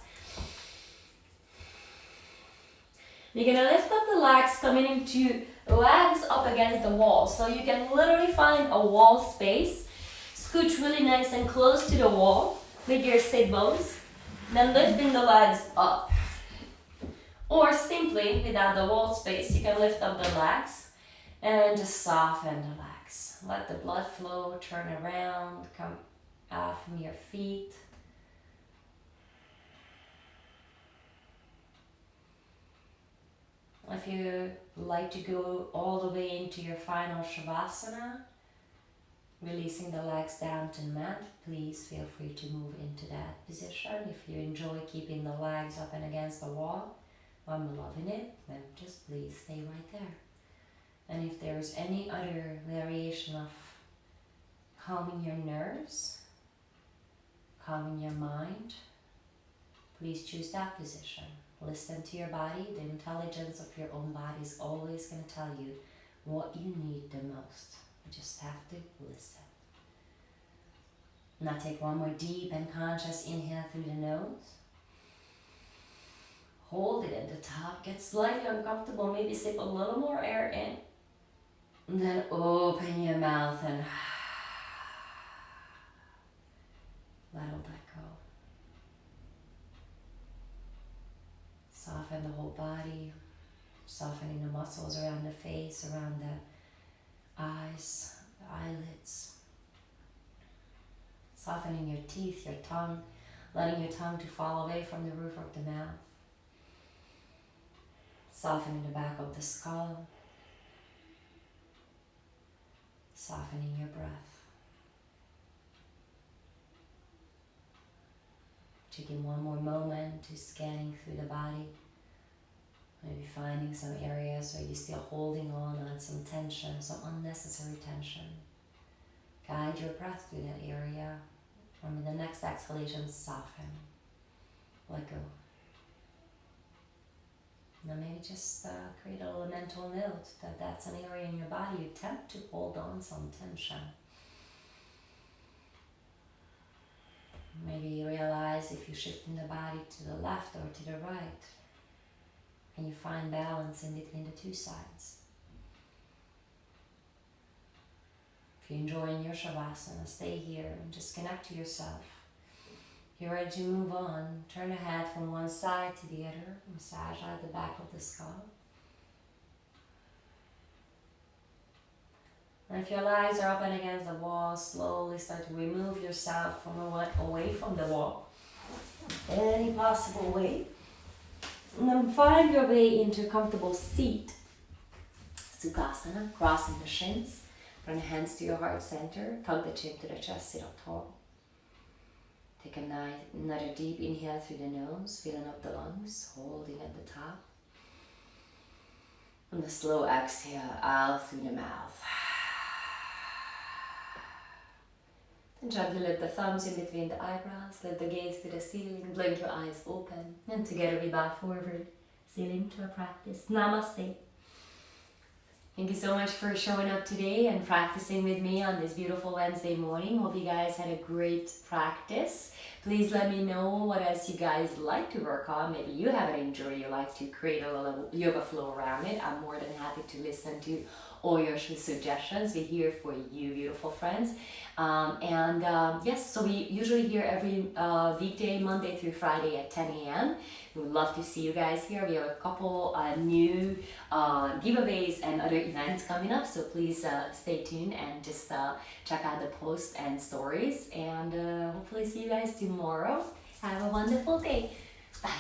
You're gonna lift up the legs, coming into legs up against the wall. So you can literally find a wall space. Scooch really nice and close to the wall with your sit bones. Then lifting the legs up. Or simply, without the wall space, you can lift up the legs and just soften the legs. Let the blood flow, turn around, come out from your feet. If you like to go all the way into your final Shavasana, releasing the legs down to the mat, please feel free to move into that position. If you enjoy keeping the legs up and against the wall, I'm loving it, then just please stay right there. And if there's any other variation of calming your nerves, calming your mind, please choose that position. Listen to your body. The intelligence of your own body is always going to tell you what you need the most. You just have to listen. Now take one more deep and conscious inhale through the nose. Hold it at the top. Get slightly uncomfortable. Maybe sip a little more air in. And then open your mouth and let all that go. Soften the whole body, softening the muscles around the face, around the eyes, the eyelids. Softening your teeth, your tongue, letting your tongue to fall away from the roof of the mouth. Softening the back of the skull. Softening your breath. Taking one more moment to scanning through the body. Maybe finding some areas where you're still holding on some tension, some unnecessary tension. Guide your breath through that area. And with the next exhalation, soften. Let go. And maybe just create a little mental note that that's an area in your body you tend to hold on some tension. Maybe realize if you're shifting the body to the left or to the right, and you find balance in between the two sides. If you're enjoying your Shavasana, stay here and just connect to yourself. If you're ready to move on, turn the head from one side to the other, massage out the back of the skull. And if your legs are open against the wall, slowly start to remove yourself from away from the wall. Any possible way. And then find your way into a comfortable seat. Sukhasana, crossing the shins. Bring the hands to your heart center. Tug the chin to the chest, sit up tall. Take another deep inhale through the nose, filling up the lungs, holding at the top. And a slow exhale out through the mouth. Then gently lift the thumbs in between the eyebrows, lift the gaze to the ceiling, blink your eyes open, and together we bow forward, sealing to our practice. Namaste. Thank you so much for showing up today and practicing with me on this beautiful Wednesday morning. Hope you guys had a great practice. Please let me know what else you guys like to work on. Maybe you have an injury, you like to create a little yoga flow around it. I'm more than happy to listen to all your suggestions. We're here for you, beautiful friends. Yes, so we usually here every weekday, Monday through Friday at 10 a.m. We would love to see you guys here. We have a couple new giveaways and other events coming up, so please stay tuned and just check out the posts and stories, and hopefully see you guys tomorrow. Have a wonderful day. Bye.